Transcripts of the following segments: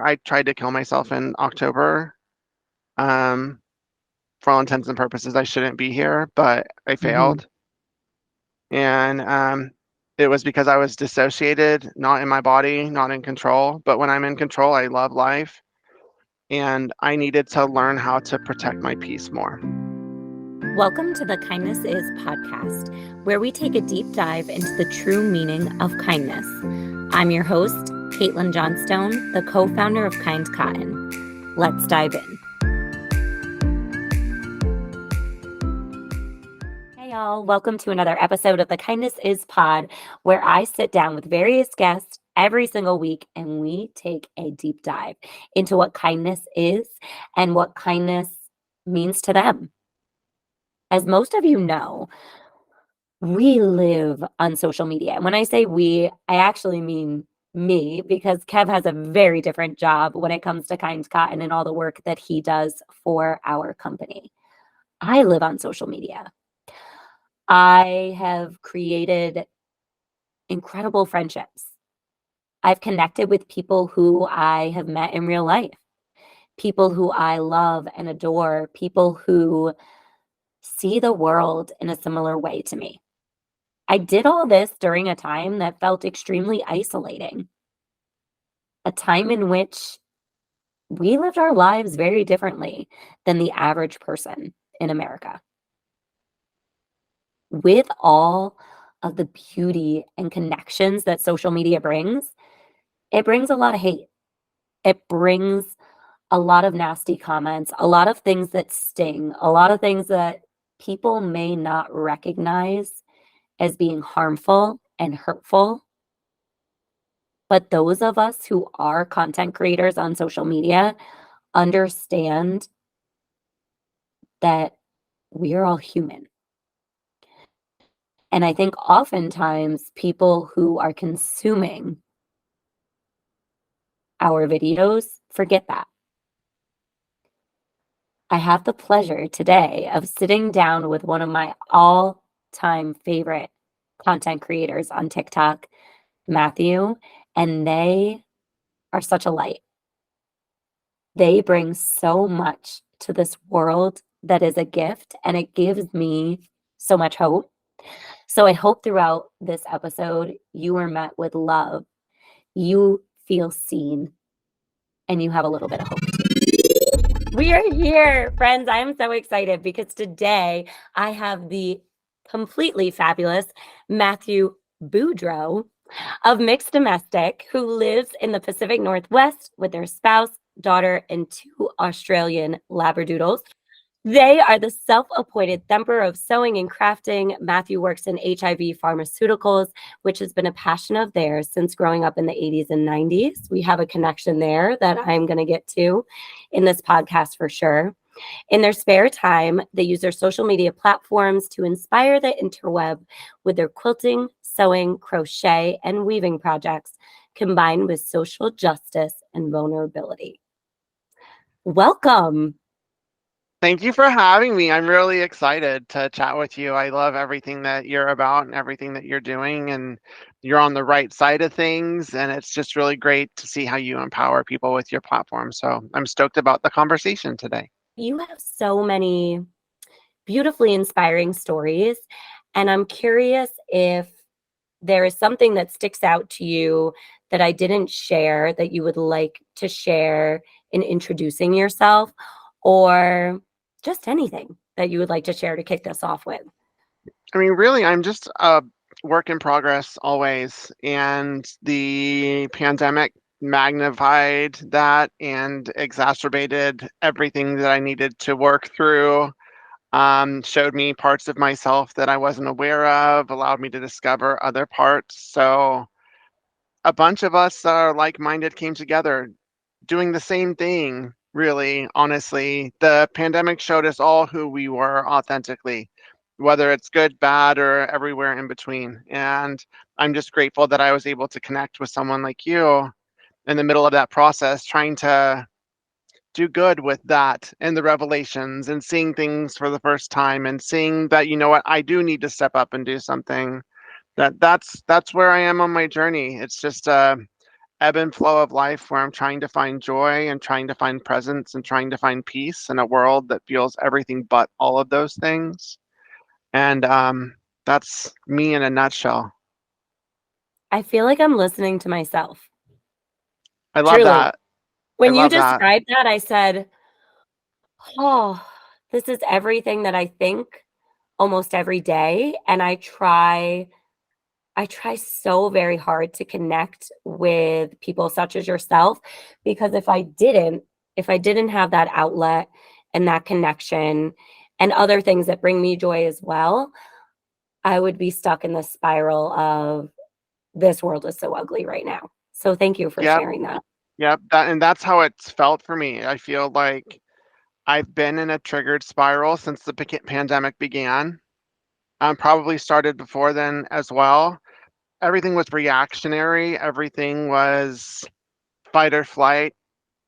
I tried to kill myself in October. Um, for all intents and purposes, I shouldn't be here, but I Hmm. failed. And it was because I was dissociated, not in my body, not in control. But when I'm in control, I love life. And I needed to learn how to protect my peace more. Welcome to the Kindness Is podcast, where we take a deep dive into the true meaning of kindness. I'm your host, Caitlin Johnstone, the co-founder of Kind Cotton. Let's dive in. Hey, y'all. Welcome to another episode of the Kindness Is pod, where I sit down with various guests every single week and we take a deep dive into what kindness is and what kindness means to them. As most of you know, we live on social media. And when I say we, I actually mean me, because Kev has a very different job when it comes to Kind Cotton and all the work that he does for our company. I live on social media. I have created incredible friendships. I've connected with people who I have met in real life, people who I love and adore, people who see the world in a similar way to me. I did all this during a time that felt extremely isolating, a time in which we lived our lives very differently than the average person in America. With all of the beauty and connections that social media brings, it brings a lot of hate. It brings a lot of nasty comments, a lot of things that sting, a lot of things that people may not recognize as being harmful and hurtful. But those of us who are content creators on social media understand that we are all human. And I think oftentimes people who are consuming our videos forget that. I have the pleasure today of sitting down with one of my all-time favorite content creators on TikTok, Mathew, and they are such a light. They bring so much to this world that is a gift, and it gives me so much hope. So I hope throughout this episode, you are met with love, you feel seen, and you have a little bit of hope too. We are here, friends. I am so excited because today I have the completely fabulous Mathew Boudreaux of MxDomestic, who lives in the Pacific Northwest with their spouse, daughter, and two Australian Labradoodles. They are the self-appointed thumper of sewing and crafting. Mathew works in HIV pharmaceuticals, which has been a passion of theirs since growing up in the 80s and 90s. We have a connection there that I'm going to get to in this podcast for sure. In their spare time, they use their social media platforms to inspire the interweb with their quilting, sewing, crochet, and weaving projects, combined with social justice and vulnerability. Welcome. Thank you for having me. I'm really excited to chat with you. I love everything that you're about and everything that you're doing, and you're on the right side of things. And it's just really great to see how you empower people with your platform. So I'm stoked about the conversation today. You have so many beautifully inspiring stories, and I'm curious if there is something that sticks out to you that I didn't share that you would like to share in introducing yourself, or just anything that you would like to share to kick this off with. I mean, really, I'm just a work in progress always. And the pandemic magnified that and exacerbated everything that I needed to work through. Showed me parts of myself that I wasn't aware of, allowed me to discover other parts. So a bunch of us like-minded came together doing the same thing, really, honestly. The pandemic showed us all who we were authentically, whether it's good, bad, or everywhere in between. And I'm just grateful that I was able to connect with someone like you in the middle of that process, trying to do good with that and the revelations and seeing things for the first time and seeing that, you know what, I do need to step up and do something. That's where I am on my journey. It's just ebb and flow of life where I'm trying to find joy and trying to find presence and trying to find peace in a world that feels everything but all of those things. And that's me in a nutshell. I feel like I'm listening to myself. I love Truly. that. I When you love that. described that, I said, oh, this is everything that I think almost every day. And I try so very hard to connect with people such as yourself, because if I didn't have that outlet and that connection and other things that bring me joy as well, I would be stuck in the spiral of this world is so ugly right now. So thank you for Yep. sharing that. Yep. That's how it's felt for me. I feel like I've been in a triggered spiral since the pandemic began. Probably started before then as well. Everything was reactionary. Everything was fight or flight.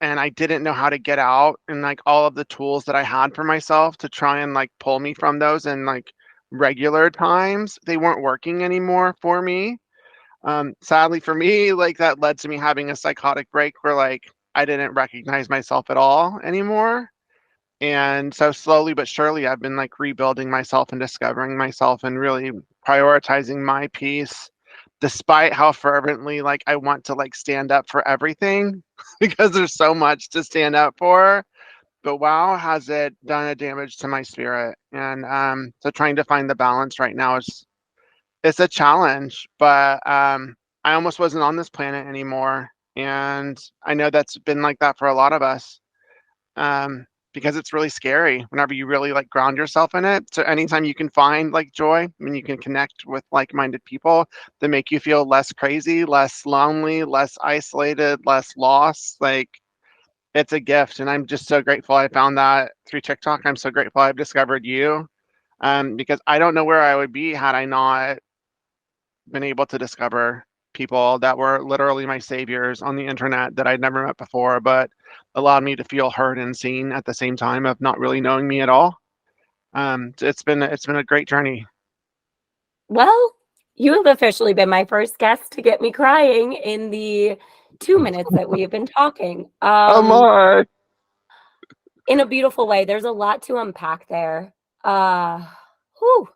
And I didn't know how to get out. And like all of the tools that I had for myself to try and like pull me from those in like regular times, they weren't working anymore for me. Sadly for me, like that led to me having a psychotic break where like I didn't recognize myself at all anymore. And so slowly but surely, I've been like rebuilding myself and discovering myself and really prioritizing my peace, despite how fervently like I want to like stand up for everything because there's so much to stand up for. But wow, has it done a damage to my spirit? And so trying to find the balance right now is it's a challenge, but I almost wasn't on this planet anymore. And I know that's been like that for a lot of us, because it's really scary whenever you really like ground yourself in it. So anytime you can find like joy, I mean, you can connect with like-minded people that make you feel less crazy, less lonely, less isolated, less lost. Like it's a gift, and I'm just so grateful I found that through TikTok. I'm so grateful I've discovered you, because I don't know where I would be had I not been able to discover people that were literally my saviors on the internet that I'd never met before, but allowed me to feel heard and seen at the same time of not really knowing me at all. It's been a great journey. Well, you have officially been my first guest to get me crying in the 2 minutes that we have been talking. Oh my! In a beautiful way. There's a lot to unpack there. Uh, whew.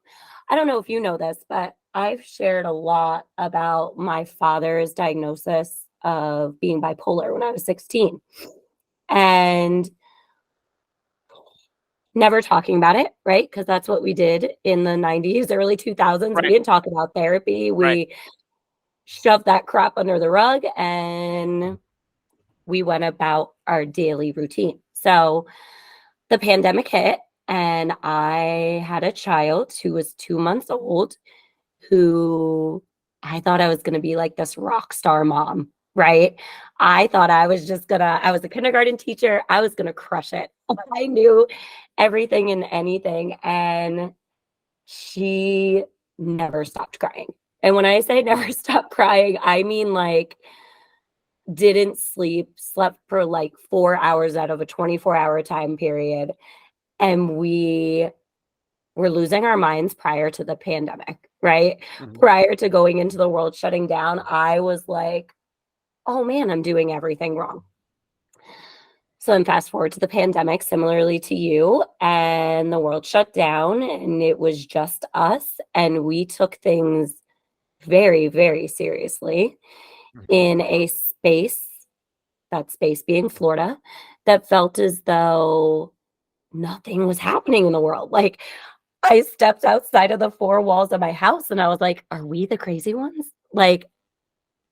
I don't know if you know this, but I've shared a lot about my father's diagnosis of being bipolar when I was 16 and never talking about it, right? Because that's what we did in the 90s, early 2000s. We Right, didn't talk about therapy. right. We shoved that crap under the rug and we went about our daily routine. So the pandemic hit, and I had a child who was 2 months old who I thought I was going to be like this rock star mom, right? I thought I was a kindergarten teacher. I was going to crush it. I knew everything and anything. And she never stopped crying. And when I say never stopped crying, I mean like didn't sleep, slept for like 4 hours out of a 24-hour time period. And we were losing our minds prior to the pandemic, right? Mhm. Prior to going into the world shutting down, I was like, oh man, I'm doing everything wrong. So then fast forward to the pandemic, similarly to you, and the world shut down and it was just us. And we took things very, very seriously Mhm. in a space, that space being Florida, that felt as though nothing was happening in the world. Like I stepped outside of the four walls of my house and I was like, are we the crazy ones? Like,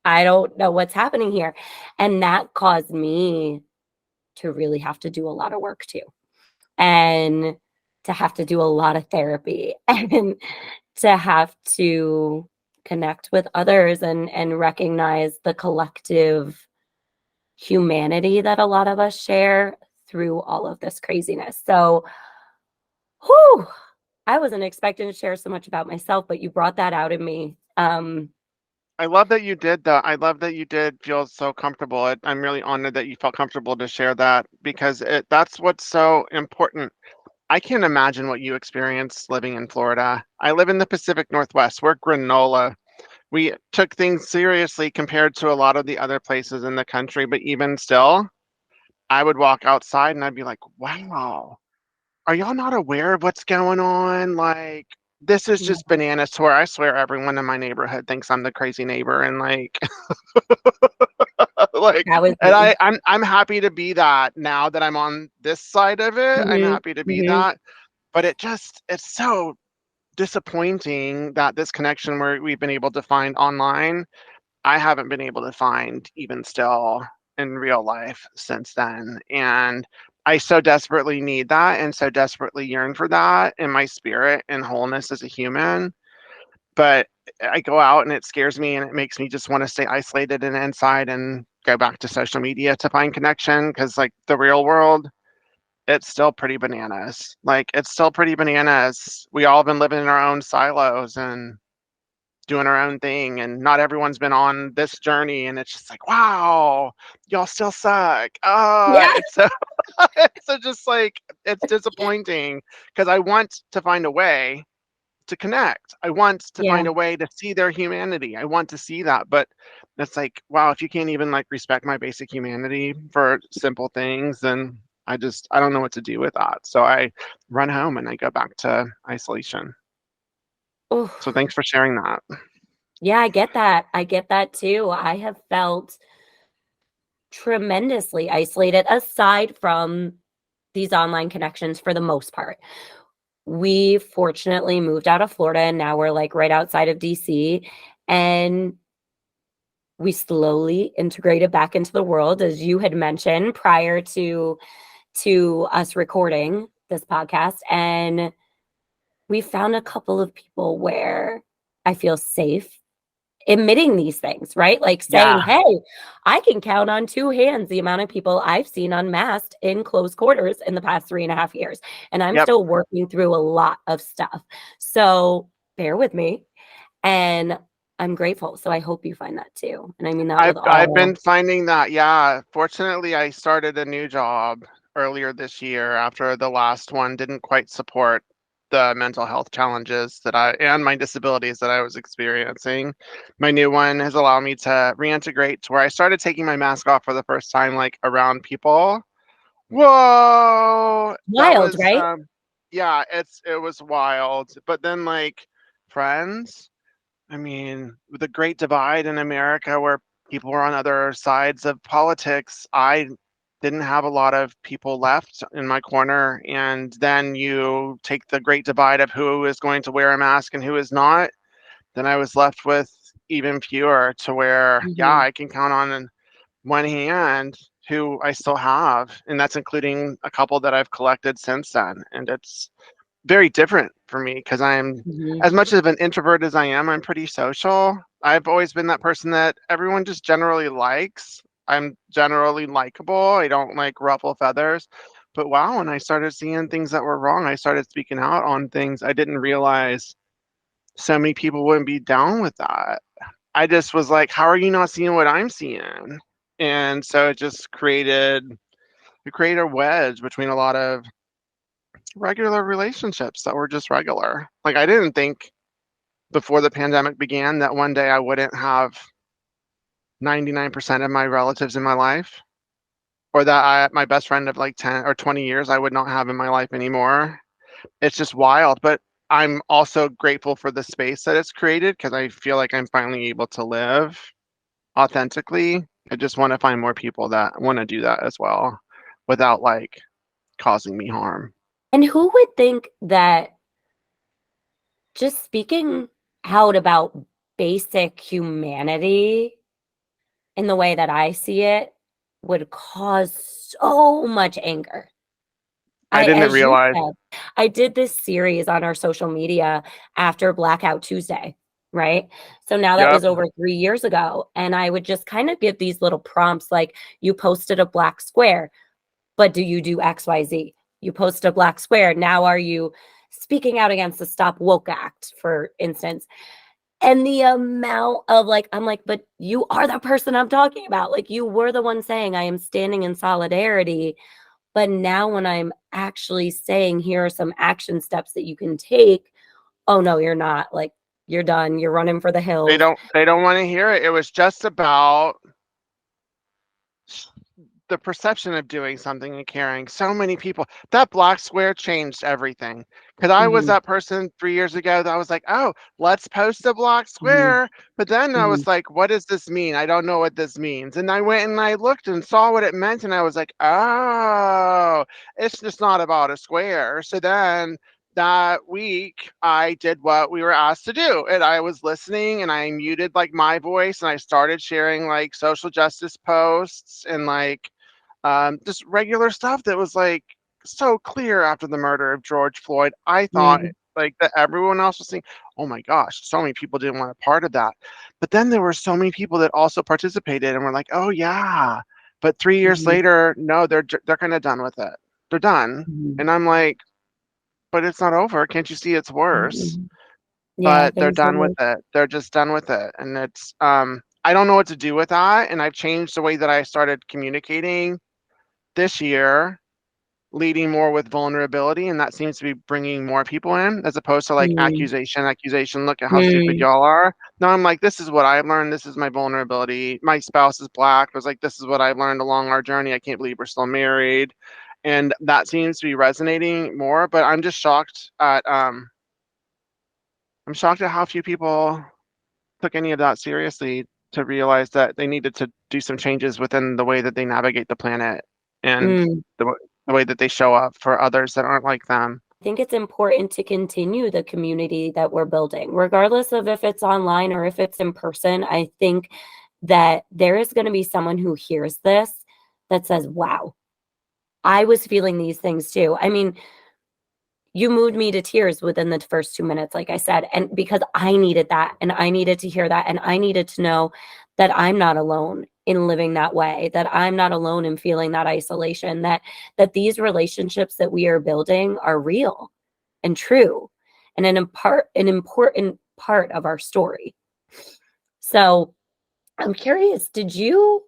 I don't know what's happening here. And that caused me to really have to do a lot of work too, and to have to do a lot of therapy and to have to connect with others and recognize the collective humanity that a lot of us share through all of this craziness. So, whew, I wasn't expecting to share so much about myself, but you brought that out in me. I love that you did that. I love that you did feel so comfortable. I'm really honored that you felt comfortable to share that because that's what's so important. I can't imagine what you experienced living in Florida. I live in the Pacific Northwest. We're granola. we took things seriously compared to a lot of the other places in the country. But even still, I would walk outside and I'd be like, wow, are y'all not aware of what's going on? Like, this is Yeah, just bananas to where I swear everyone in my neighborhood thinks I'm the crazy neighbor. And like, like, that was and me. I'm happy to be that now that I'm on this side of it. I'm Hmm. happy to be Hmm. that. But it's so disappointing that this connection we've been able to find online, I haven't been able to find even still in real life since then. And I so desperately need that and so desperately yearn for that in my spirit and wholeness as a human. But I go out and it scares me and it makes me just want to stay isolated and inside and go back to social media to find connection because, like, the real world, it's still pretty bananas. Like, it's still pretty bananas. We all been living in our own silos and doing our own thing, and not everyone's been on this journey. And it's just like, wow, y'all still suck. Yeah. It's so, it's so just like, it's disappointing because I want to find a way to connect. I want to Yeah. find a way to see their humanity. I want to see that, but it's like, wow, if you can't even like respect my basic humanity for simple things, then I don't know what to do with that. So I run home and I go back to isolation. Oh, So thanks for sharing that. yeah, I get that. I get that too. I have felt tremendously isolated aside from these online connections for the most part. We fortunately moved out of Florida and now we're like right outside of DC, and we slowly integrated back into the world as you had mentioned prior to us recording this podcast, and we found a couple of people where I feel safe admitting these things, right? Like saying, Yeah. hey, I can count on two hands the amount of people I've seen unmasked in close quarters in the past 3.5 years. And I'm Yep. still working through a lot of stuff. So bear with me. And I'm grateful. So I hope you find that too. And I mean that with I've been all. finding that, yeah. Fortunately, I started a new job earlier this year after the last one didn't quite support the mental health challenges that I and my disabilities that I was experiencing. My new one has allowed me to reintegrate to where I started taking my mask off for the first time, like around people. Whoa, that Wild, was right? yeah, it was wild. But then like friends. I mean, with the great divide in America where people were on other sides of politics, I didn't have a lot of people left in my corner. And then you take the great divide of who is going to wear a mask and who is not. Then I was left with even fewer to where, yeah, Hmm. I can count on one hand who I still have. And that's including a couple that I've collected since then. And it's very different for me because I'm Hmm. as much of an introvert as I am, I'm pretty social. I've always been that person that everyone just generally likes. I'm generally likable. I don't like ruffle feathers. But wow, when I started seeing things that were wrong, I started speaking out on things I didn't realize so many people wouldn't be down with that. I just was like, how are you not seeing what I'm seeing? And so it created a wedge between a lot of regular relationships that were just regular. Like, I didn't think before the pandemic began that one day I wouldn't have 99% of my relatives in my life, or that my best friend of like 10 or 20 years I would not have in my life anymore. It's just wild. But I'm also grateful for the space that it's created because I feel like I'm finally able to live authentically. I just want to find more people that want to do that as well without like causing me harm. And who would think that just speaking out about basic humanity in the way that I see it would cause so much anger. I didn't As you realize. said, I did this series on our social media after Blackout Tuesday, right? So now that Yep. was over 3 years ago. And I would just kind of give these little prompts like, you posted a black square, but do you do XYZ? You posted a black square. Now are you speaking out against the Stop Woke Act, for instance? And the amount of like, I'm like, but you are the person I'm talking about. Like, you were the one saying, I am standing in solidarity. But now, when I'm actually saying, here are some action steps that you can take, oh, no, you're not. Like, You're done. You're running for the They hills. don't want to hear it. It was just about the perception of doing something and caring. So many people, that black square changed everything. Because I was Mhm, that person 3 years ago that I was like, oh, let's post a black mhm, square. But then I mhm, was like, what does this mean? I don't know what this means. And I went and I looked and saw what it meant. And I was like, oh, it's just not about a square. So then that week I did what we were asked to do. And I was listening and I muted like my voice and I started sharing like social justice posts and like just regular stuff that was like so clear after the murder of George Floyd. I thought mhm, like that everyone else was saying, "Oh my gosh, so many people didn't want a part of that," but then there were so many people that also participated and were like, "Oh yeah," but 3 years mhm, later, no, they're kind of done with it. They're done, mhm, and I'm like, "But it's not over. Can't you see it's worse?" mhm. Yeah, But they're things are done with worse. it. They're just done with it, and it's I don't know what to do with that, and I've changed the way that I started communicating this year, leading more with vulnerability, and that seems to be bringing more people in as opposed to like Mm, accusation. Look at how stupid mm, y'all are. Now I'm like, this is what I've learned. This is my vulnerability. My spouse is black. I was like, this is what I've learned along our journey. I can't believe we're still married, and that seems to be resonating more. But I'm shocked at how few people took any of that seriously to realize that they needed to do some changes within the way that they navigate the planet and mm. the way that they show up for others that aren't like them. I think it's important to continue the community that we're building, regardless of if it's online or if it's in person. I think that there is going to be someone who hears this that says, wow, I was feeling these things too. I mean, you moved me to tears within the first 2 minutes, like I said, and because I needed that and I needed to hear that and I needed to know that I'm not alone in living that way, that I'm not alone in feeling that isolation, that these relationships that we are building are real and true and an important part of our story. So I'm curious, did you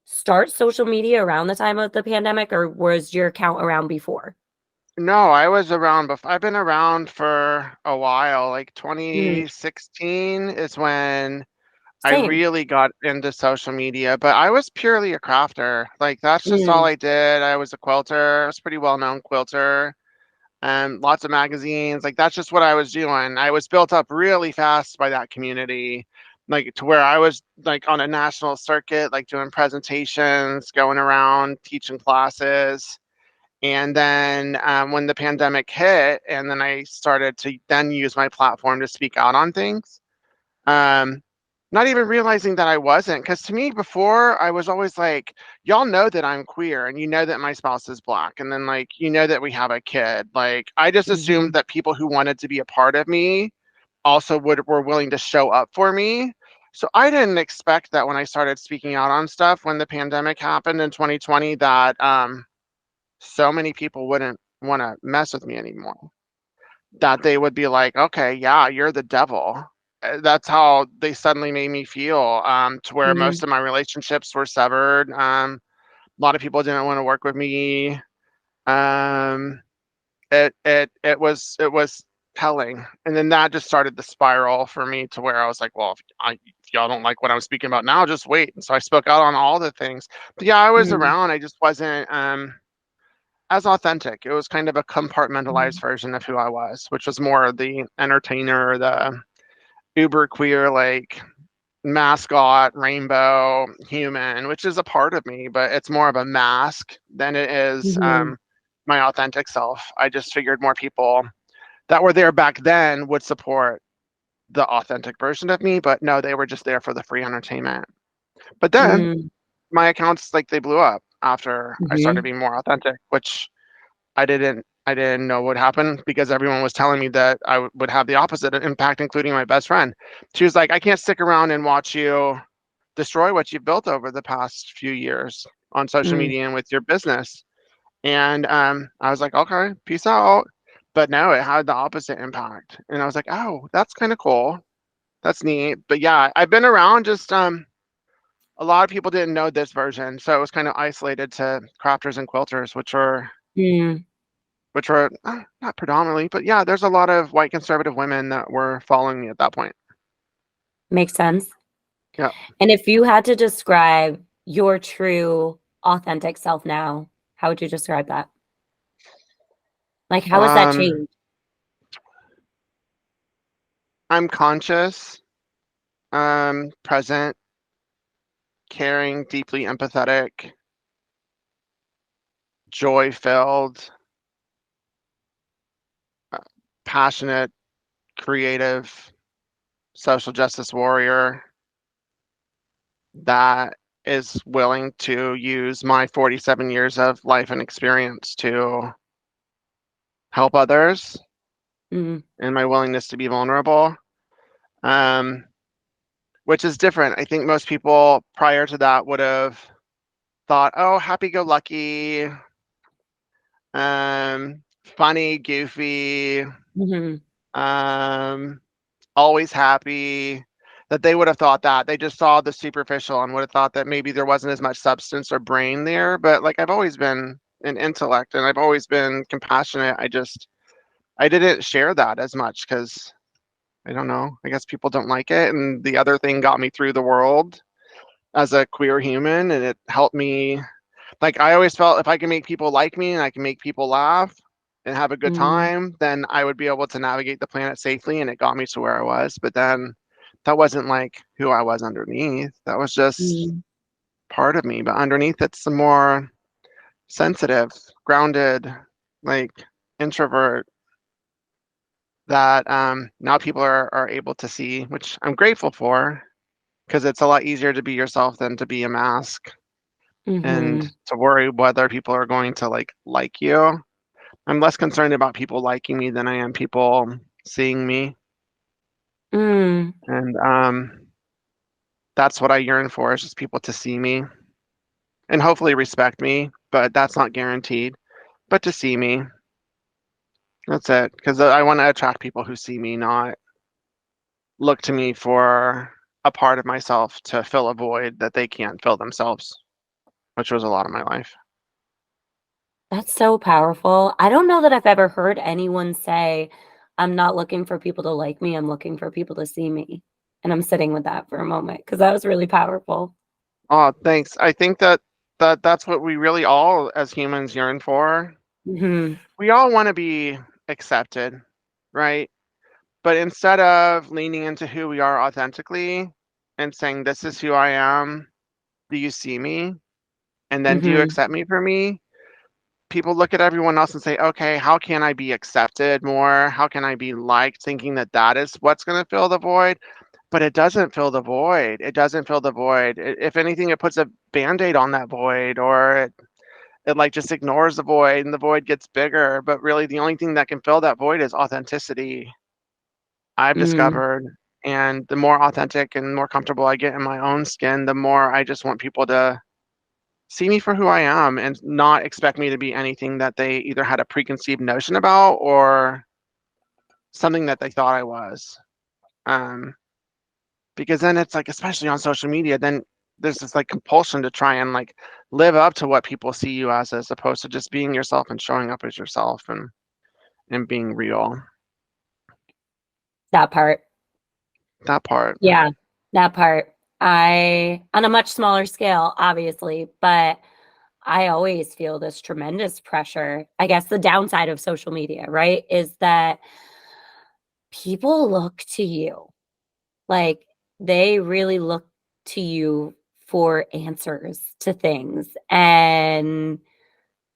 start social media around the time of the pandemic or was your account around before? No, I was around before. I've been around for a while. Like Mm, 2016 is when I same. really got into social media, but I was purely a crafter. Like that's just all Mm, I did. I was a quilter. I was a pretty well-known quilter. Lots of magazines. Like that's just what I was doing. I was built up really fast by that community, like to where I was like on a national circuit, like doing presentations, going around teaching classes. And then when the pandemic hit, and then I started to then use my platform to speak out on things. Um, Not even realizing that I wasn't, because to me before I was always like, y'all know that I'm queer, and you know that my spouse is black, and then like you know that we have a kid. Like I just assumed mhm, that people who wanted to be a part of me also would were willing to show up for me. So I didn't expect that when I started speaking out on stuff when the pandemic happened in 2020 that so many people wouldn't want to mess with me anymore. That they would be like, okay, yeah, you're the devil. That's how they suddenly made me feel, to where most mhm, of my relationships were severed. A lot of people didn't want to work with me. Um, it was telling, and then that just started the spiral for me to where I was like, well, if y'all don't like what I'm speaking about now, just wait. And so I spoke out on all the things. But yeah, I was mhm, around. I just wasn't as authentic. It was kind of a compartmentalized mhm, version of who I was, which was more of the entertainer, the uber queer, like mascot, rainbow human, which is a part of me, but it's more of a mask than it is mhm, my authentic self. I just figured more people that were there back then would support the authentic version of me, but no, they were just there for the free entertainment. But then mm, my accounts like they blew up after I started mhm, being more authentic, which I didn't know what happened because everyone was telling me that would have the opposite impact, including my best friend. She was like, I can't stick around and watch you destroy what you've built over the past few years on social mm, media and with your business. And I was like, okay, peace out. But no, it had the opposite impact. And I was like, oh, that's kind of cool. That's neat. But yeah, I've been around, just a lot of people didn't know this version. So it was kind of isolated to crafters and quilters, which were mm. which were not predominantly, but yeah, there's a lot of white conservative women that were following me at that point. Makes sense. Yeah. And if you had to describe your true, authentic self now, how would you describe that? Like, how has that Um, changed? I'm conscious, present, caring, deeply empathetic, joy filled, passionate, creative, social justice warrior that is willing to use my 47 years of life and experience to help others Mm, and my willingness to be vulnerable, um, which is different. I think most people prior to that would have thought, oh, happy go lucky, funny, goofy, hmm um, always happy. That they would have thought that they just saw the superficial and would have thought that maybe there wasn't as much substance or brain there. But like I've always been an intellect and I've always been compassionate. I didn't share that as much because I don't know. I guess people don't like it. And the other thing got me through the world as a queer human, and it helped me. Like I always felt if I can make people like me and I can make people laugh and have a good mm, time, then I would be able to navigate the planet safely. And it got me to where I was. But then that wasn't like who I was underneath. That was just mm, part of me. But underneath, it's some more sensitive, grounded, like introvert that now people are able to see, which I'm grateful for because it's a lot easier to be yourself than to be a mask and hmm to worry whether people are going to like you. I'm less concerned about people liking me than I am people seeing me. mm, And that's what I yearn for is just people to see me and hopefully respect me, but that's not guaranteed. But to see me, that's it. Because I want to attract people who see me, not look to me for a part of myself to fill a void that they can't fill themselves, which was a lot of my life. That's so powerful. I don't know that I've ever heard anyone say, I'm not looking for people to like me, I'm looking for people to see me. And I'm sitting with that for a moment because that was really powerful. Oh, thanks. I think that's what we really all as humans yearn for. Hmm We all want to be accepted, right? But instead of leaning into who we are authentically and saying, this is who I am, do you see me? And then do you hmm accept me for me? People look at everyone else and say, okay, how can I be accepted more? How can I be liked? Thinking that that is what's going to fill the void. But it doesn't fill the void. It doesn't fill the void. If anything, it puts a band-aid on that void or it like just ignores the void and the void gets bigger. But really, the only thing that can fill that void is authenticity, I've mm, discovered. And the more authentic and more comfortable I get in my own skin, the more I just want people to see me for who I am and not expect me to be anything that they either had a preconceived notion about or something that they thought I was. Um, because then it's like, especially on social media, then there's this like compulsion to try and like live up to what people see you as opposed to just being yourself and showing up as yourself and being real. that part. That part. Yeah, that part. On a much smaller scale, obviously, but I always feel this tremendous pressure. I guess the downside of social media, right, is that people look to you. Like they really look to you for answers to things. And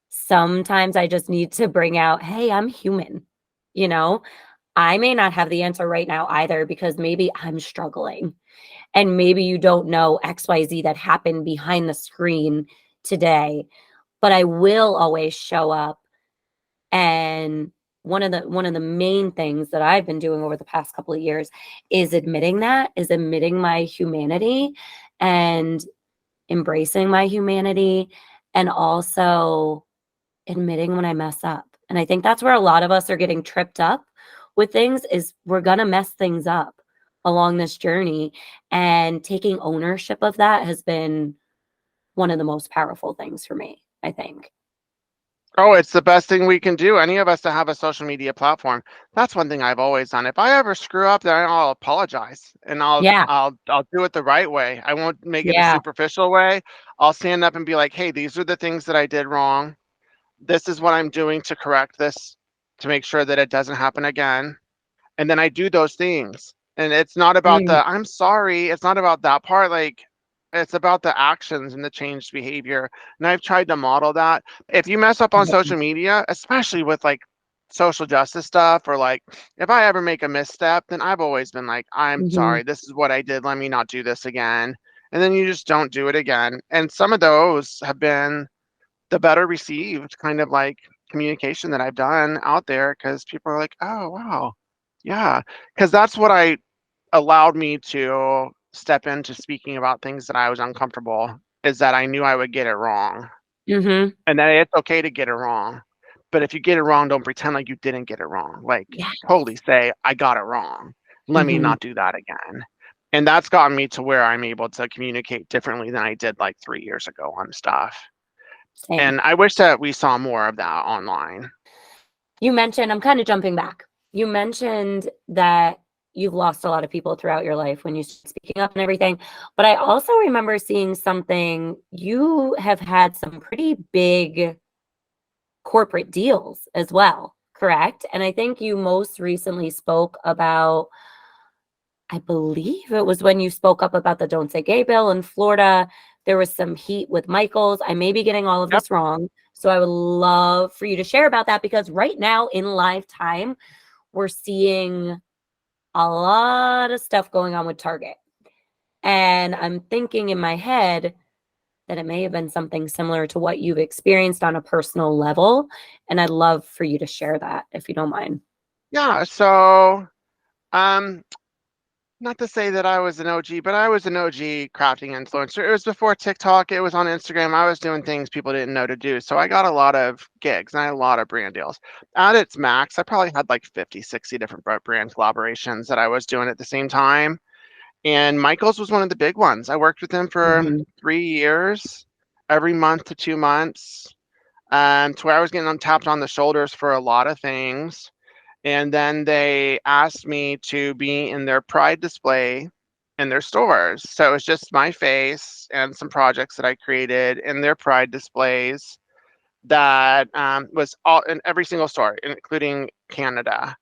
sometimes I just need to bring out, hey, I'm human. You know, I may not have the answer right now either because maybe I'm struggling and maybe you don't know XYZ that happened behind the screen today, but I will always show up. And one of the main things that I've been doing over the past couple of years is admitting my humanity and embracing my humanity and also admitting when I mess up. And I think that's where a lot of us are getting tripped up with things is we're going to mess things up along this journey, and taking ownership of that has been one of the most powerful things for me, I think. Oh, it's the best thing we can do. Any of us to have a social media platform. That's one thing I've always done. If I ever screw up, then I'll apologize and Yeah. I'll do it the right way. I won't make it a Yeah. superficial way. I'll stand up and be like, "Hey, these are the things that I did wrong. This is what I'm doing to correct this, to make sure that it doesn't happen again." And then I do those things. And it's not about Mm, the I'm sorry. It's not about that part. Like it's about the actions and the changed behavior. And I've tried to model that. If you mess up on yeah. social media, especially with like social justice stuff, or like if I ever make a misstep, then I've always been like, I'm Hmm. sorry, this is what I did. Let me not do this again. And then you just don't do it again. And some of those have been the better received kind of like communication that I've done out there, because people are like, oh, wow. Yeah. Because that's what I allowed me to step into speaking about things that I was uncomfortable, is that I knew I would get it wrong Hmm. and that it's okay to get it wrong. But if you get it wrong, don't pretend like you didn't get it wrong. Like, Yeah. totally say, I got it wrong. Let me Hmm. not do that again. And that's gotten me to where I'm able to communicate differently than I did like 3 years ago on stuff. Same. And I wish that we saw more of that online. You mentioned, I'm kind of jumping back. You mentioned that you've lost a lot of people throughout your life when you started speaking up and everything. But I also remember seeing something. You have had some pretty big corporate deals as well, correct? And I think you most recently spoke about, I believe it was when you spoke up about the Don't Say Gay bill in Florida. There was some heat with Michaels. I may be getting all of Yep. this wrong. So I would love for you to share about that, because right now in live time, we're seeing a lot of stuff going on with Target. And I'm thinking in my head that it may have been something similar to what you've experienced on a personal level. And I'd love for you to share that if you don't mind. Yeah. So, um, not to say that I was an OG, but I was an OG crafting influencer. It was before TikTok. It was on Instagram. I was doing things people didn't know to do. So I got a lot of gigs and I had a lot of brand deals. At its max, I probably had like 50, 60 different brand collaborations that I was doing at the same time. And Michael's was one of the big ones. I worked with him for Hmm. 3 years, every month to 2 months, to where I was getting tapped on the shoulders for a lot of things. And then they asked me to be in their pride display in their stores. So it was just my face and some projects that I created in their pride displays that was all in every single store, including Canada.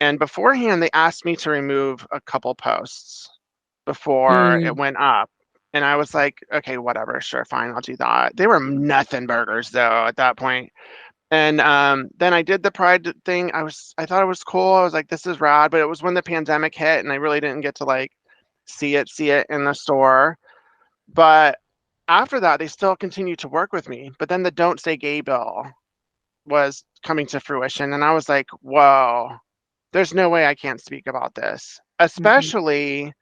And beforehand, they asked me to remove a couple posts before it Mm, went up. And I was like, okay, whatever, sure, fine, I'll do that. They were nothing burgers though at that point. And then I did the Pride thing. I thought it was cool. I was like, this is rad. But it was when the pandemic hit, and I really didn't get to like see it in the store. But after that, they still continued to work with me. But then the Don't Say Gay bill was coming to fruition, and I was like, whoa, there's no way I can't speak about this, mhm, especially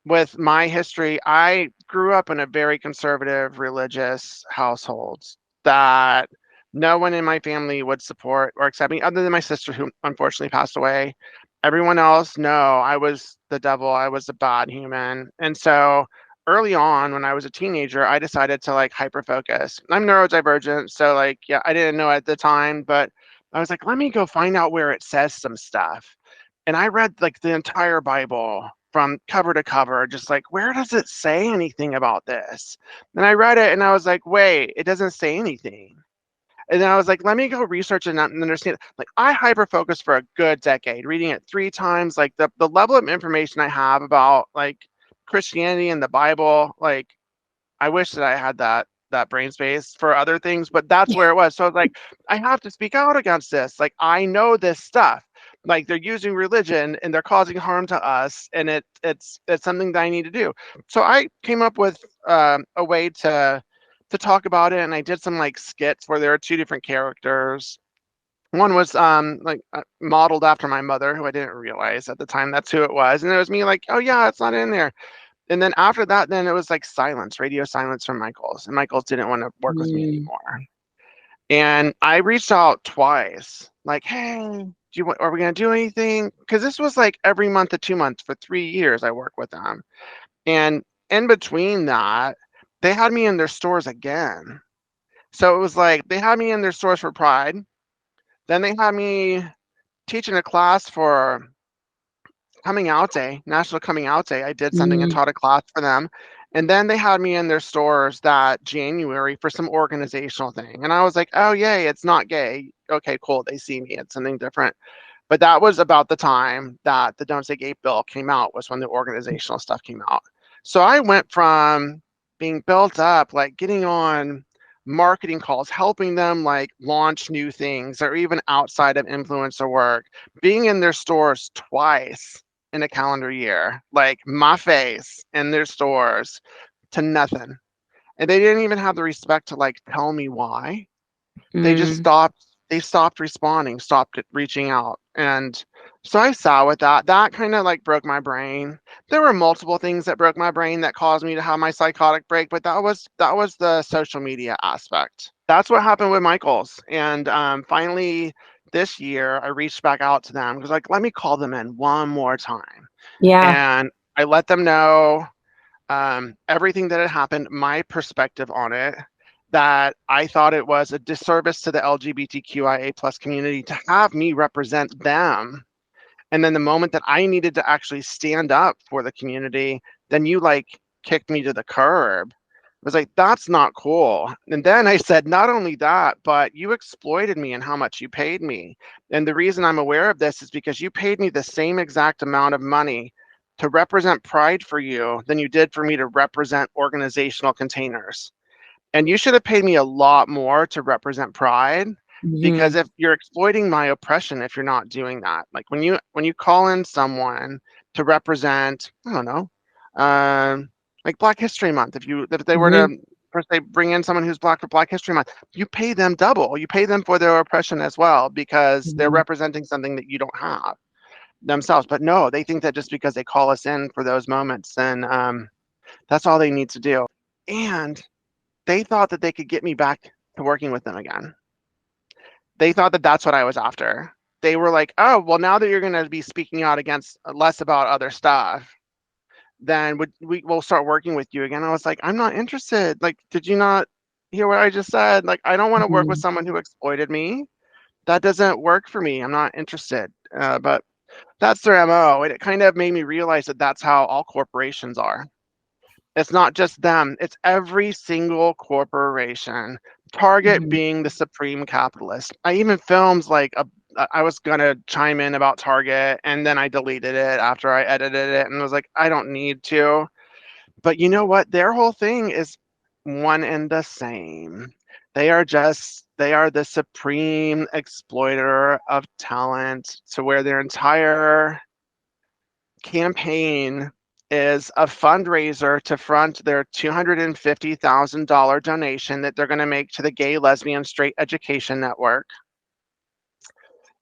with my history. I grew up in a very conservative religious household that no one in my family would support or accept me, other than my sister, who unfortunately passed away. Everyone else, no, I was the devil. I was a bad human. And so early on, when I was a teenager, I decided to like hyper focus. I'm neurodivergent. So, like, yeah, I didn't know at the time, but I was like, let me go find out where it says some stuff. And I read like the entire Bible from cover to cover, just like, where does it say anything about this? And I read it and I was like, wait, it doesn't say anything. And then I was like, let me go research and understand. Like, I hyper focused for a good decade, reading it 3 times. Like the level of information I have about like Christianity and the Bible, like I wish that I had that brain space for other things, but that's where it was. So I was like, I have to speak out against this. Like I know this stuff. Like they're using religion and they're causing harm to us, and it's something that I need to do. So I came up with a way to talk about it, and I did some like skits where there are 2 different characters. One was modeled after my mother, who I didn't realize at the time that's who it was, and it was me like, oh yeah, it's not in there. And then after that, then it was like silence, radio silence from Michaels, and Michaels didn't want to work with me mm, anymore. And I reached out twice, like, hey, are we gonna do anything? Because this was like every month to 2 months for 3 years. I worked with them, and in between that, they had me in their stores again. So it was like they had me in their stores for Pride. Then they had me teaching a class for coming out day, National Coming Out Day. I did something and Mm, taught a class for them. And then they had me in their stores that January for some organizational thing. And I was like, oh, yay, it's not gay. Okay, cool. They see me. It's something different. But that was about the time that the Don't Say Gay bill came out, was when the organizational stuff came out. So I went from being built up, like getting on marketing calls, helping them like launch new things or even outside of influencer work, being in their stores twice in a calendar year, like my face in their stores, to nothing. And they didn't even have the respect to like tell me why. They just mm, stopped responding, stopped reaching out. And so I sat with that. That kind of like broke my brain. There were multiple things that broke my brain that caused me to have my psychotic break, but that was the social media aspect. That's what happened with Michaels. And finally this year I reached back out to them because like let me call them in one more time. yeah. And I let them know everything that had happened, my perspective on it, that I thought it was a disservice to the LGBTQIA plus community to have me represent them. And then the moment that I needed to actually stand up for the community, then you like kicked me to the curb. I was like, that's not cool. And then I said, not only that, but you exploited me and how much you paid me. And the reason I'm aware of this is because you paid me the same exact amount of money to represent Pride for you than you did for me to represent organizational containers. And you should have paid me a lot more to represent Pride, because Hmm. if you're exploiting my oppression, if you're not doing that, like when you call in someone to represent, I don't know, like Black History Month, if they were to Hmm. per se bring in someone who's Black for Black History Month, you pay them double. You pay them for their oppression as well because they're Hmm. representing something that you don't have themselves. But no, they think that just because they call us in for those moments, then that's all they need to do. And they thought that they could get me back to working with them again. They thought that that's what I was after. They were like, oh, well, now that you're going to be speaking out against less about other stuff, then we'll start working with you again. I was like, I'm not interested. Like, did you not hear what I just said? Like, I don't want to work with Hmm. someone who exploited me. That doesn't work for me. I'm not interested. But that's their MO. And it kind of made me realize that that's how all corporations are. It's not just them, it's every single corporation. Target Hmm. being the supreme capitalist. I even filmed like I was gonna chime in about Target and then I deleted it after I edited it and was like, I don't need to. But you know what? Their whole thing is one and the same. They are the supreme exploiter of talent, to where their entire campaign is a fundraiser to front their $250,000 donation that they're going to make to the Gay, Lesbian, Straight Education Network.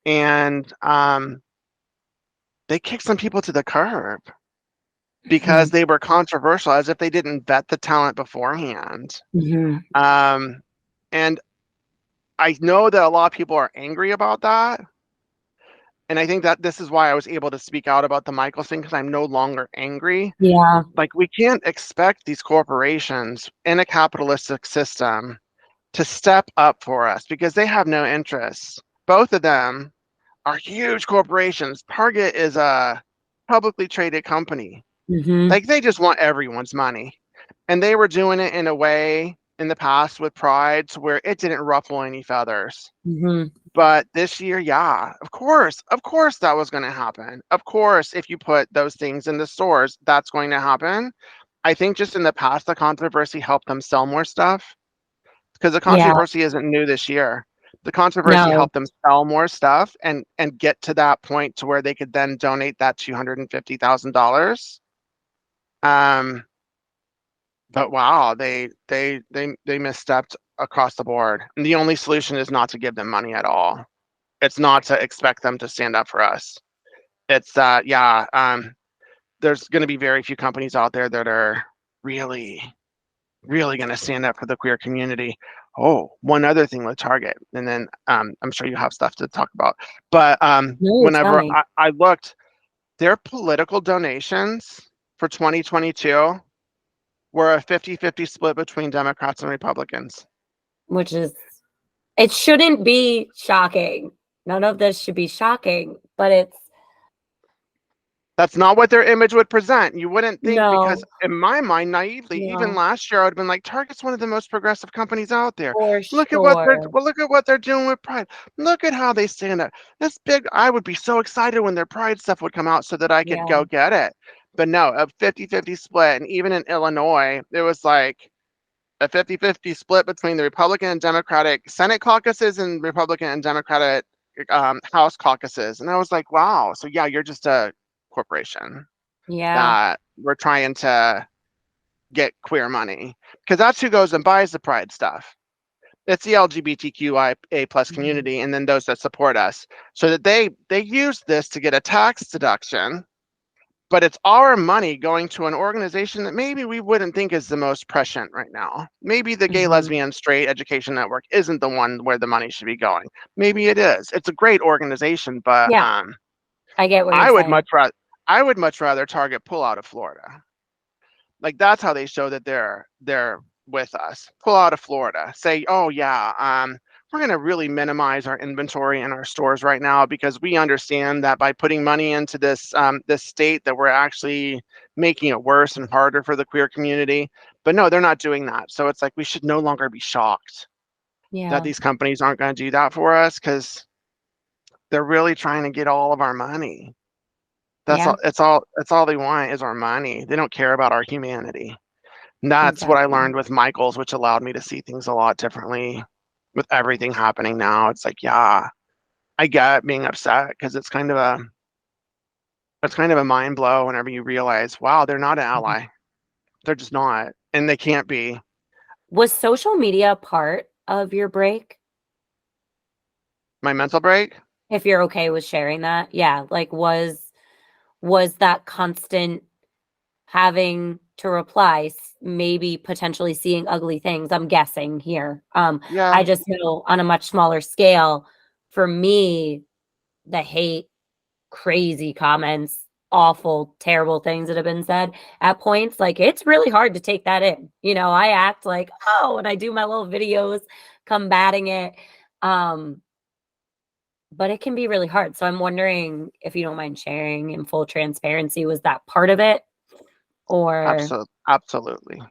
And they kicked some people to the curb because they were controversial, as if they didn't vet the talent beforehand. Hmm. Um, and I know that a lot of people are angry about that. And I think that this is why I was able to speak out about the Michaels thing, because I'm no longer angry. Yeah. Like, we can't expect these corporations in a capitalistic system to step up for us because they have no interest. Both of them are huge corporations. Target is a publicly traded company. Hmm. Like, they just want everyone's money. And they were doing it in a way in the past with Pride to where it didn't ruffle any feathers. Hmm. But this year, yeah, of course that was going to happen. Of course, if you put those things in the stores, that's going to happen. I think just in the past, the controversy helped them sell more stuff, because the Yeah. controversy isn't new this year. The controversy No. helped them sell more stuff and get to that point to where they could then donate that $250,000. Um, but wow, they misstepped across the board. And the only solution is not to give them money at all. It's not to expect them to stand up for us. It's yeah, there's going to be very few companies out there that are really, really going to stand up for the queer community. Oh, one other thing with Target, and then I'm sure you have stuff to talk about. But No, tell whenever me. I looked, their political donations for 2022 were a 50-50 split between Democrats and Republicans. which is, it shouldn't be shocking. None of this should be shocking, but it's That's not what their image would present. You wouldn't think, because no, in my mind, naively, even no, last year, I would have been like, Target's one of the most progressive companies out there. for Look at what they're sure. well, look at what they're doing with Pride. Look at how they stand up. This big, I would be so excited when their Pride stuff would come out so that I could Yeah, go get it. But no, a 50-50 split. And even in Illinois, it was like a 50-50 split between the Republican and Democratic Senate caucuses and Republican and Democratic House caucuses. And I was like, wow, so yeah, you're just a corporation yeah. that we're trying to get queer money, because that's who goes and buys the Pride stuff. It's the LGBTQIA plus Mhm. community, and then those that support us, so that they use this to get a tax deduction. But it's our money going to an organization that maybe we wouldn't think is the most prescient right now. Maybe the Gay, Mhm. Lesbian, Straight Education Network isn't the one where the money should be going. Maybe it is. It's a great organization, but Yeah, I get what you're I would saying. much rather I would much rather Target pull out of Florida. Like, that's how they show that they're with us. Pull out of Florida. Say, oh yeah, we're gonna really minimize our inventory in our stores right now, because we understand that by putting money into this state, that we're actually making it worse and harder for the queer community. But no, they're not doing that. So it's like we should no longer be shocked that Yeah, these companies aren't going to do that for us, because they're really trying to get all of our money. That's yeah, all. It's all they want is our money. They don't care about our humanity. And that's what I exactly. learned with Michaels, which allowed me to see things a lot differently with everything happening now. It's like, yeah, I get being upset, because it's kind of a mind blow whenever you realize, wow, they're not an Mhm. ally. They're just not, and they can't be. Was social media part of your break? My mental break? If you're okay with sharing that. Yeah, like was that constant having to reply, maybe potentially seeing ugly things, I'm guessing here. I Yeah, just know on a much smaller scale, for me, the hate, crazy comments, awful, terrible things that have been said at points, like it's really hard to take that in. I act like, oh, and I do my little videos combating it. Um, but it can be really hard. So I'm wondering if you don't mind sharing in full transparency, was that part of it? Or absolutely.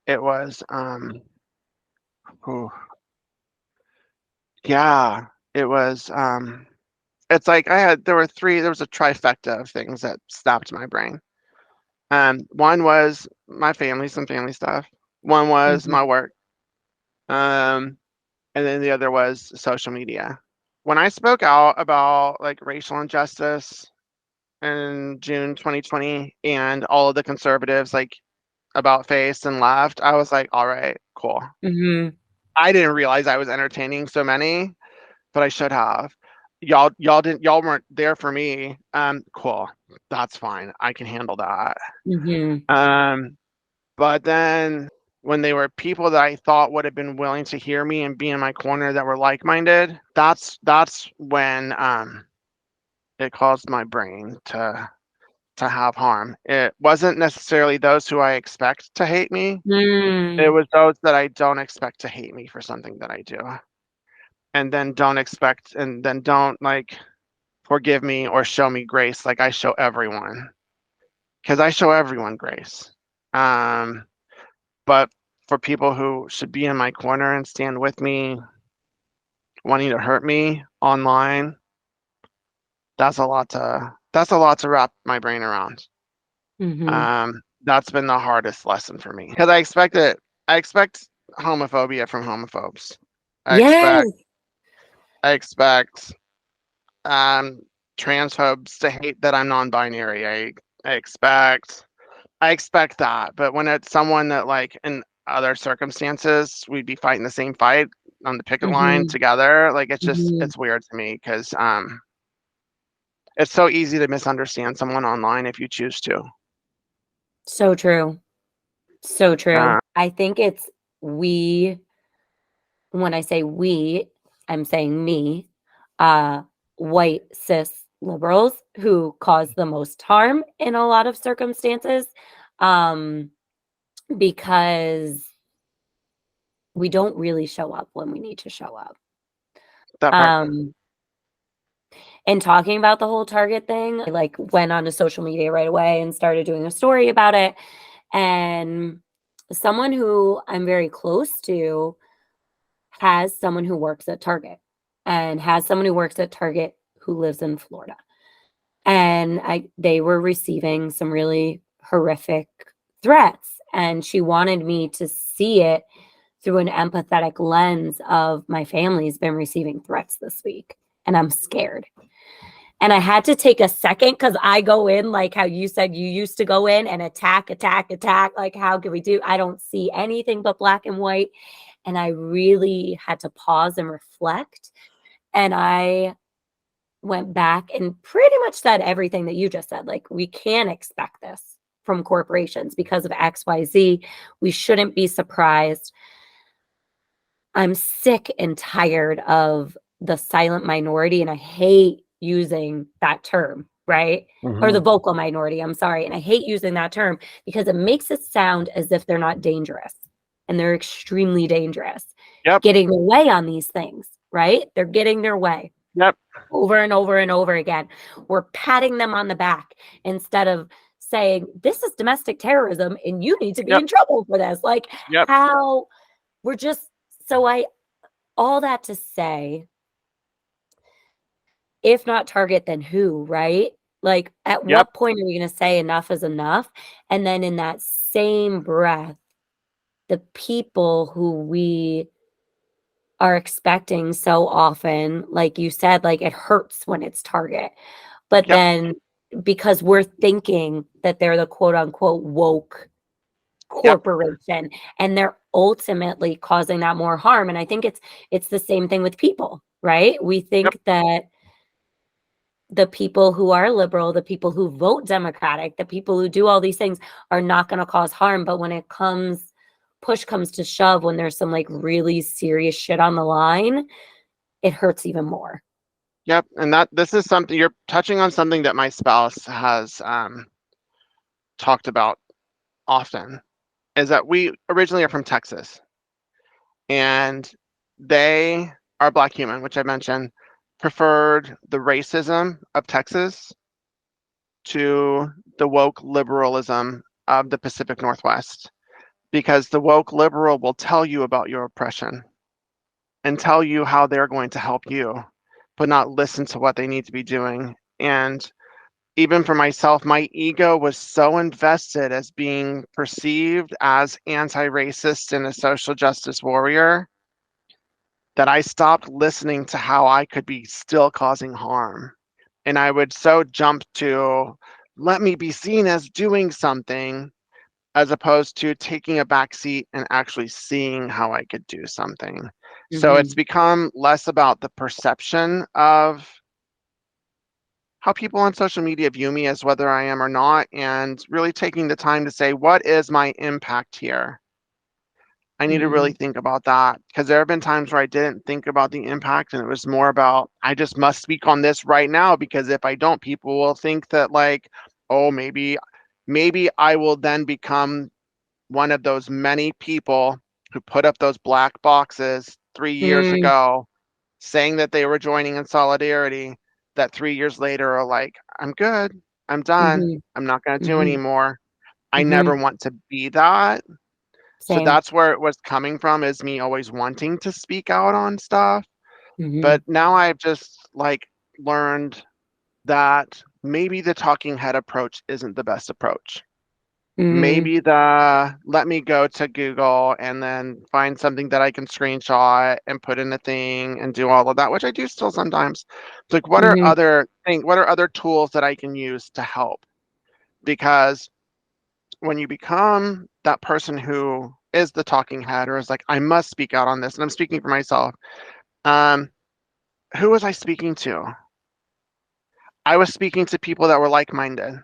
It was, whew, yeah, it was, it's like there was a trifecta of things that snapped my brain. One was my family, some family stuff. One was Mhm, my work. Um, and then the other was social media. When I spoke out about like racial injustice in June 2020, and all of the conservatives like about face and left, I was like, all right, cool. mhm, I didn't realize I was entertaining so many, but I should have. Y'all weren't there for me. Cool. That's fine. I can handle that. mhm, Um, But then when they were people that I thought would have been willing to hear me and be in my corner, that were like-minded, that's when it caused my brain to have harm. It wasn't necessarily those who I expect to hate me. It mm, was those that I don't expect to hate me for something that I do. And then don't like forgive me or show me grace like I show everyone. Because I show everyone grace. Um, But for people who should be in my corner and stand with me, wanting to hurt me online, that's a lot to wrap my brain around. mhm. That's been the hardest lesson for me, because I expect homophobia from homophobes. I expect Yes. I expect um transphobes to hate that I'm non-binary. I expect that, but when it's someone that, like, in other circumstances, we'd be fighting the same fight on the picket line Mhm, together, like, mhm. it's weird to me, because it's so easy to misunderstand someone online if you choose to. So true. So Uh, true. I think it's we, when I say we, I'm saying me, uh, white cis liberals who cause the most harm in a lot of circumstances. Um, because we don't really show up when we need to show up. That part. Um, and talking about the whole Target thing, I like went onto social media right away and started doing a story about it. And someone who I'm very close to has someone who works at Target and has someone who works at Target who lives in Florida. And they were receiving some really horrific threats. And she wanted me to see it through an empathetic lens of my family's been receiving threats this week and I'm scared. And I had to take a second because I go in like how you said you used to go in and attack. Like, how can we do? I don't see anything but black and white. And I really had to pause and reflect. And I went back and pretty much said everything that you just said. Like, we can't expect this from corporations because of XYZ. We shouldn't be surprised. I'm sick and tired of the silent minority, and I hate using that term, right? Or the Hmm. vocal minority, I'm sorry. And I hate using that term because it makes it sound as if they're not dangerous, and they're extremely dangerous, Yep. getting their way on these things, right? They're getting their way Yep. over and over and over again. We're patting them on the back instead of saying, this is domestic terrorism and you need to be Yep. in trouble for this. Like, Yep. how we're just, so all that to say, if not Target, then who, right? Like, at Yep. what point are we going to say enough is enough? And then in that same breath, the people who we are expecting so often, like you said, like it hurts when it's Target. But Yep. then because we're thinking that they're the quote unquote woke Yep. corporation and they're ultimately causing that more harm. And I think it's the same thing with people, right? We Yep. think that the people who are liberal, the people who vote Democratic, the people who do all these things are not going to cause harm. But when it comes, push comes to shove, when there's some like really serious shit on the line, it hurts even more. Yep. And this is something you're touching on, something that my spouse has talked about often, is that we originally are from Texas, and they are Black human, which I mentioned, preferred the racism of Texas to the woke liberalism of the Pacific Northwest, because the woke liberal will tell you about your oppression and tell you how they're going to help you, but not listen to what they need to be doing. And even for myself, my ego was so invested as being perceived as anti-racist and a social justice warrior that I stopped listening to how I could be still causing harm. And I would so jump to let me be seen as doing something as opposed to taking a back seat and actually seeing how I could do something. So it's Mm-hmm. become less about the perception of how people on social media view me as whether I am or not, and really taking the time to say, what is my impact here? I need to Mm-hmm. really think about that, because there have been times where I didn't think about the impact and it was more about, I just must speak on this right now, because if I don't, people will think that like, oh, maybe I will then become one of those many people who put up those black boxes 3 years ago saying that they were joining in solidarity, that 3 years later are like, I'm good, I'm done, Mm-hmm. I'm not going to do Mm-hmm. anymore. I Mm-hmm. never want to be that. So Same. that's where it was coming from, is me always wanting to speak out on stuff. Mm-hmm. But now I've just like learned that maybe the talking head approach isn't the best approach. Mm-hmm. Maybe let me go to Google and then find something that I can screenshot and put in a thing and do all of that, which I do still sometimes. It's like, Mm-hmm. what are other tools that I can use to help? Because when you become that person who is the talking head or is like, I must speak out on this, and I'm speaking for myself, um, who was I speaking to? I was speaking to people that were like-minded.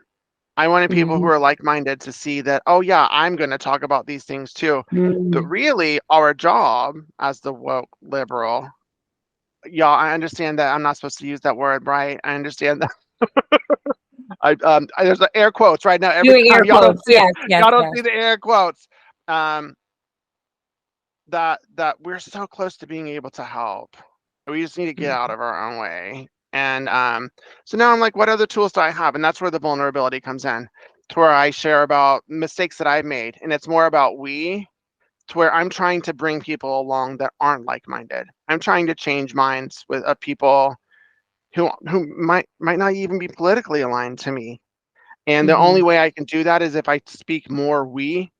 I wanted people who Mm-hmm. are like-minded to see that, oh yeah, I'm going to talk about these things too. But Mm-hmm. really, our job as the woke liberal, y'all, I understand that I'm not supposed to use that word, right? I understand that. There's the air quotes right now every Doing time. air Y'all don't quotes. see it. Yes, yes, Y'all don't yes. see the air quotes. Um, that we're so close to being able to help. We just need to get out Mhm. of our own way. And so now I'm like, what other tools do I have? And that's where the vulnerability comes in, to where I share about mistakes that I've made, and it's more about we, to where I'm trying to bring people along that aren't like-minded. I'm trying to change minds with people who might not even be politically aligned to me. And the only Mhm. way I can do that is if I speak more we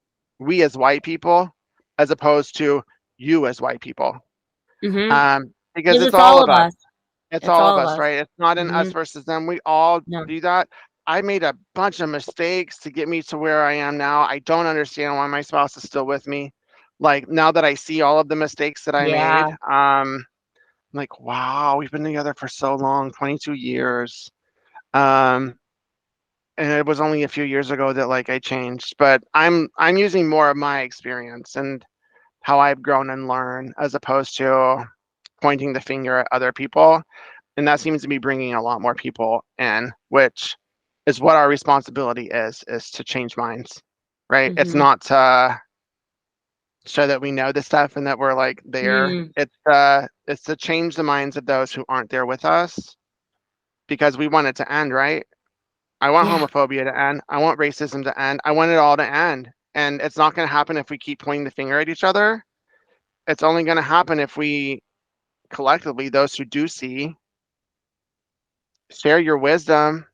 as white people, as opposed to you as white people. Mhm. Because Because it's it's all all of of us. us. It's It's all of all of us, us. right? It's not an us Mhm. versus them. We all No. do that. I made a bunch of mistakes to get me to where I am now. I don't understand why my spouse is still with me. Like now that I see all of the mistakes that I made, Yeah. I'm like, wow, we've been together for so long, 22 years. Um, and it was only a few years ago that like I changed, but I'm using more of my experience and how I've grown and learned as opposed to pointing the finger at other people. And that seems to be bringing a lot more people in, which is what our responsibility is to change minds, right? It's Mhm. not to show that we know this stuff and that we're like there. Mm. It's to change the minds of those who aren't there with us because we want it to end, right? I want Yeah. homophobia to end. I want racism to end. I want it all to end. And it's not going to happen if we keep pointing the finger at each other. It's only going to happen if we collectively, those who do see, share your wisdom,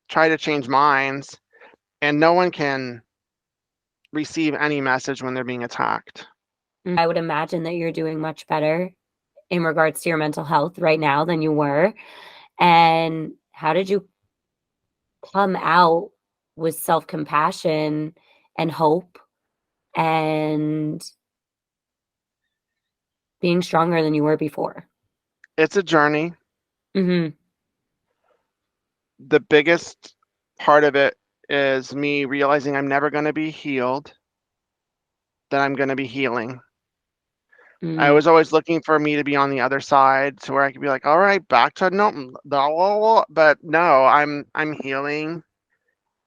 try to change minds, and no one can receive any message when they're being attacked. I would imagine that you're doing much better in regards to your mental health right now than you were. And how did you come out with self-compassion and hope and being stronger than you were before? It's a journey. Mhm. The biggest part of it is me realizing I'm never going to be healed, that I'm going to be healing. I Mm. was always looking for me to be on the other side to where I could be like, all right, back to no, but no, I'm healing.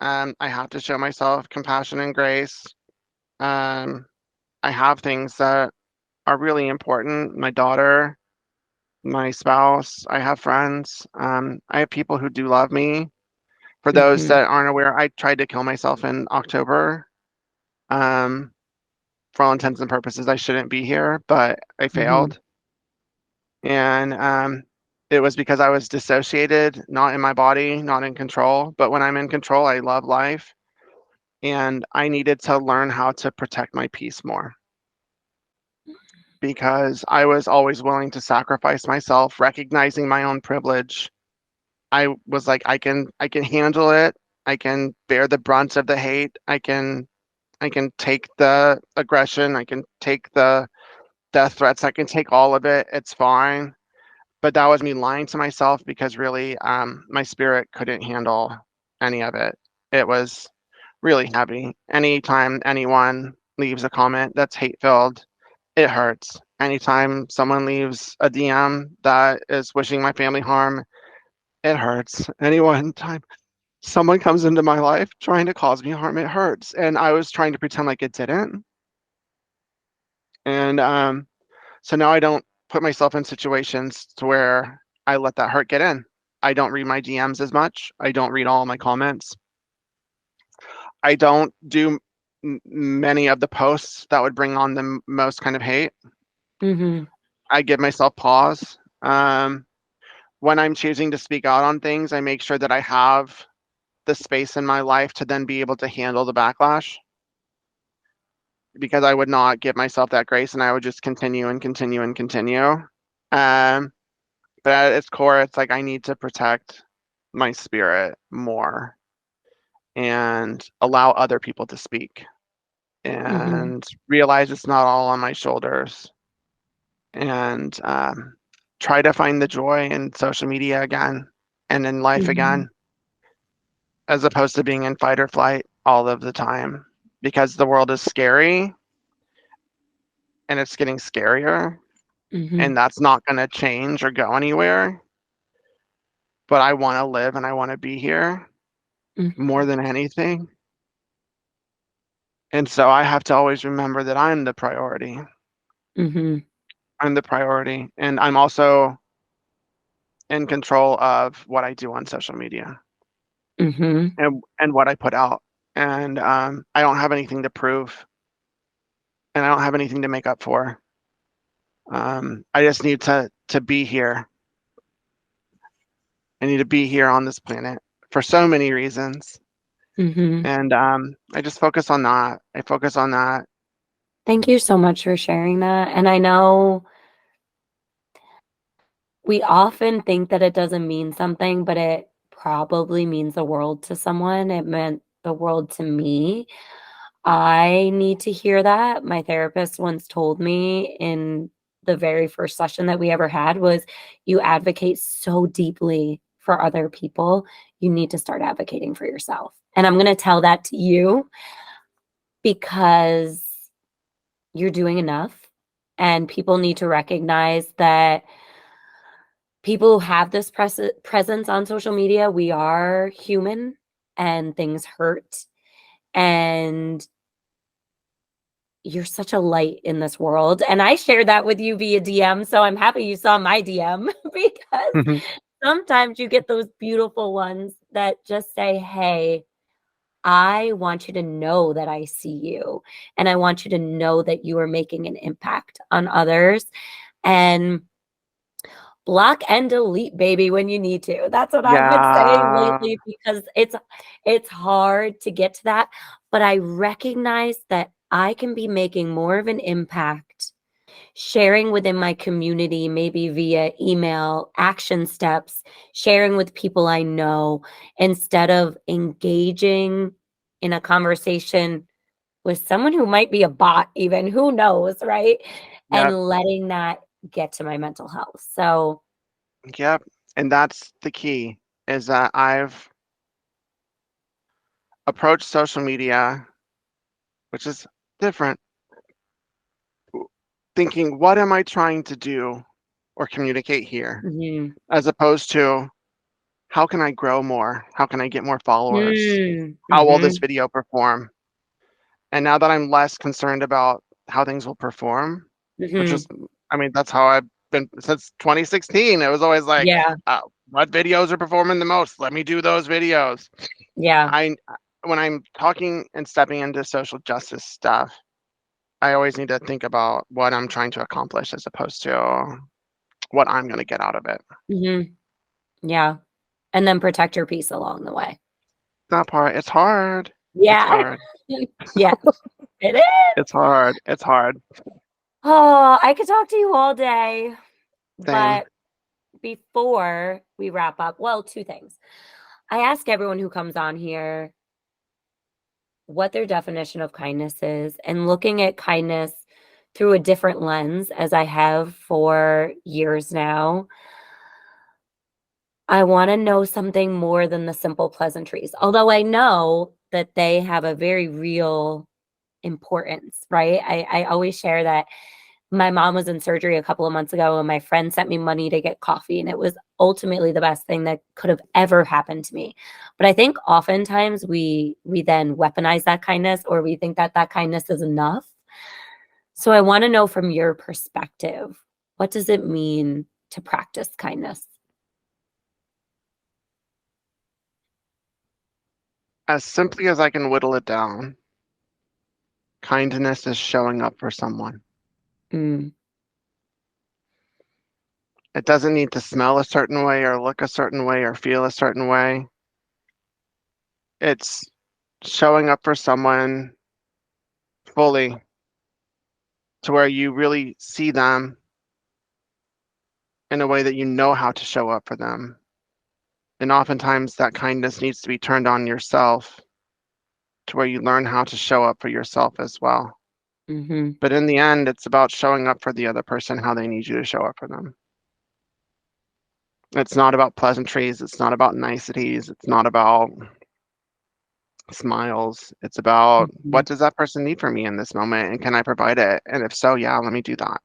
I have to show myself compassion and grace. Um, I have things that are really important. My daughter, my spouse, I have friends. I have people who do love me. For those Mhm. that aren't aware, I tried to kill myself in October. Um, for all intents and purposes, I shouldn't be here, but I Mhm. failed. And it was because I was dissociated, not in my body, not in control. But when I'm in control, I love life. And I needed to learn how to protect my peace more because I was always willing to sacrifice myself, recognizing my own privilege. I was like, I can handle it. I can bear the brunt of the hate. I can take the aggression. I can take the death threats. I can take all of it. It's fine. But that was me lying to myself because really, my spirit couldn't handle any of it. It was really heavy. Anytime anyone leaves a comment that's hate filled, it hurts. Anytime someone leaves a DM that is wishing my family harm, it hurts. Anyone time someone comes into my life trying to cause me harm, it hurts. And I was trying to pretend like it didn't. And so now I don't put myself in situations to where I let that hurt get in. I don't read my DMs as much. I don't read all my comments. I don't do many of the posts that would bring on the most kind of hate. Mhm. I give myself pause. When I'm choosing to speak out on things, I make sure that I have the space in my life to then be able to handle the backlash because I would not give myself that grace and I would just continue and continue and continue. Um, but at its core, it's like I need to protect my spirit more and allow other people to speak Mhm. and realize it's not all on my shoulders and try to find the joy in social media again and in life Mhm. again, as opposed to being in fight or flight all of the time because the world is scary and it's getting scarier Mhm. and that's not going to change or go anywhere. But I want to live and I want to be here more Mhm. than anything. And so I have to always remember that I'm the priority. Mhm. I'm the priority, and I'm also in control of what I do on social media Mhm. and what I put out. And I don't have anything to prove, and I don't have anything to make up for. I just need to be here. I need to be here on this planet for so many reasons, Mhm. and I just focus on that. I focus on that. Thank you so much for sharing that. And I know we often think that it doesn't mean something, but it probably means the world to someone. It meant the world to me. I need to hear that. My therapist once told me in the very first session that we ever had was, "You advocate so deeply for other people, you need to start advocating for yourself." And I'm gonna tell that to you because you're doing enough, and people need to recognize that people who have this presence on social media, we are human and things hurt, and you're such a light in this world. And I shared that with you via DM, so I'm happy you saw my DM because sometimes you get those beautiful ones that just say, "Hey, I want you to know that I see you, and I want you to know that you are making an impact on others." And block and delete, baby, when you need to. That's what I've been saying Yeah. lately because it's hard to get to that, but I recognize that I can be making more of an impact sharing within my community, maybe via email, action steps, sharing with people I know instead of engaging in a conversation with someone who might be a bot even, who knows, right? Yep. And letting that get to my mental health. So, Yep. And that's the key is that I've approached social media, which is different, thinking, what am I trying to do or communicate here? mhm. As opposed to, how can I grow more? How can I get more followers? Mm, How will this mhm, video perform? And now that I'm less concerned about how things will perform, which mhm. was, I mean, that's how I've been since 2016. It was always like, Yeah, what videos are performing the most? Let me do those videos. yeah, I, when I'm talking and stepping into social justice stuff, I always need to think about what I'm trying to accomplish as opposed to what I'm going to get out of it. mhm, yeah, and then protect your peace along the way. That part, it's hard. It's Yeah. hard. Yes, it is. It's hard. It's hard. Oh, I could talk to you all day, Same. but before we wrap up, well, 2 things. I ask everyone who comes on here what their definition of kindness is, and looking at kindness through a different lens as I have for years now, I wanna know something more than the simple pleasantries, although I know that they have a very real importance, right? I always share that my mom was in surgery a couple of months ago, and my friend sent me money to get coffee, and it was ultimately the best thing that could have ever happened to me. But I think oftentimes we then weaponize that kindness, or we think that that kindness is enough. So I wanna know from your perspective, what does it mean to practice kindness? As simply as I can whittle it down, kindness is showing up for someone. Mm, It doesn't need to smell a certain way or look a certain way or feel a certain way. It's showing up for someone fully to where you really see them in a way that you know how to show up for them. And oftentimes that kindness needs to be turned on yourself to where you learn how to show up for yourself as well. mhm, But in the end, it's about showing up for the other person how they need you to show up for them. It's not about pleasantries. It's not about niceties. It's not about smiles. It's about mhm. what does that person need from me in this moment and can I provide it? And if so, yeah, let me do that.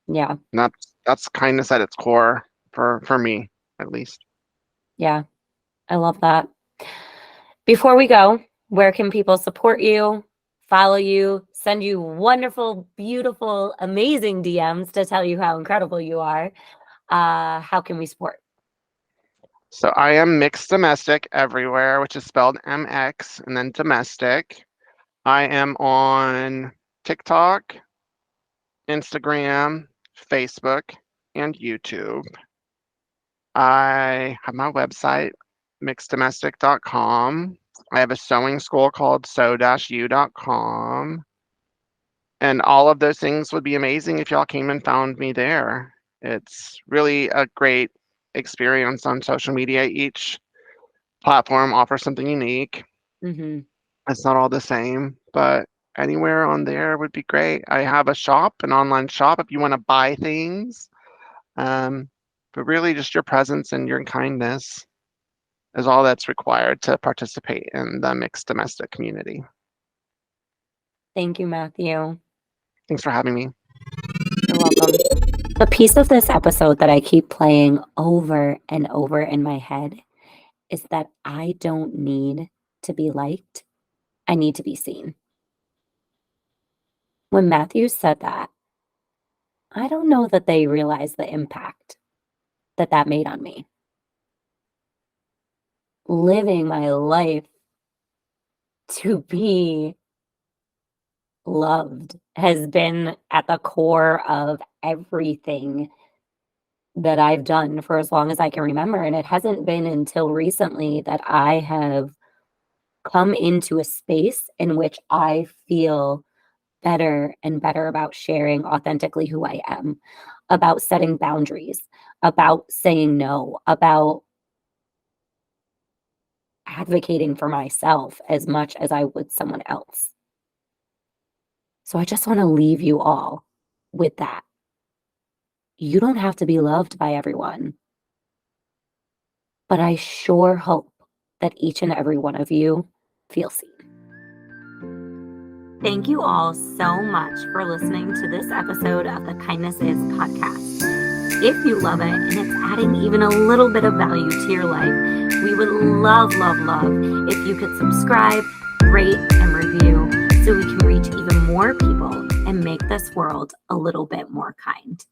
Yeah, And that's kindness at its core for me, at least. yeah, I love that. Before we go, where can people support you, follow you, send you wonderful, beautiful, amazing DMs to tell you how incredible you are. How can we support? So I am MxDomestic everywhere, which is spelled MX and then domestic. I am on TikTok, Instagram, Facebook, and YouTube. I have my website, mxdomestic.com. I have a sewing school called sew-u.com. And all of those things would be amazing if y'all came and found me there. It's really a great experience on social media. Each platform offers something unique. Mm-hmm. It's not all the same, but anywhere on there would be great. I have a shop, an online shop if you want to buy things. But really just your presence and your kindness is all that's required to participate in the mixed domestic community. Thank you, Matthew. Thanks for having me. You're welcome. The piece of this episode that I keep playing over and over in my head is that I don't need to be liked. I need to be seen. When Matthew said that, I don't know that they realized the impact that that made on me. Living my life to be loved has been at the core of everything that I've done for as long as I can remember. And it hasn't been until recently that I have come into a space in which I feel better and better about sharing authentically who I am, about setting boundaries, about saying no, about advocating for myself as much as I would someone else. So I just want to leave you all with that. You don't have to be loved by everyone, but I sure hope that each and every one of you feel seen. Thank you all so much for listening to this episode of the Kindness Is podcast. If you love it and it's adding even a little bit of value to your life, we would love, love, love if you could subscribe, rate, and review so we can reach even more people and make this world a little bit more kind.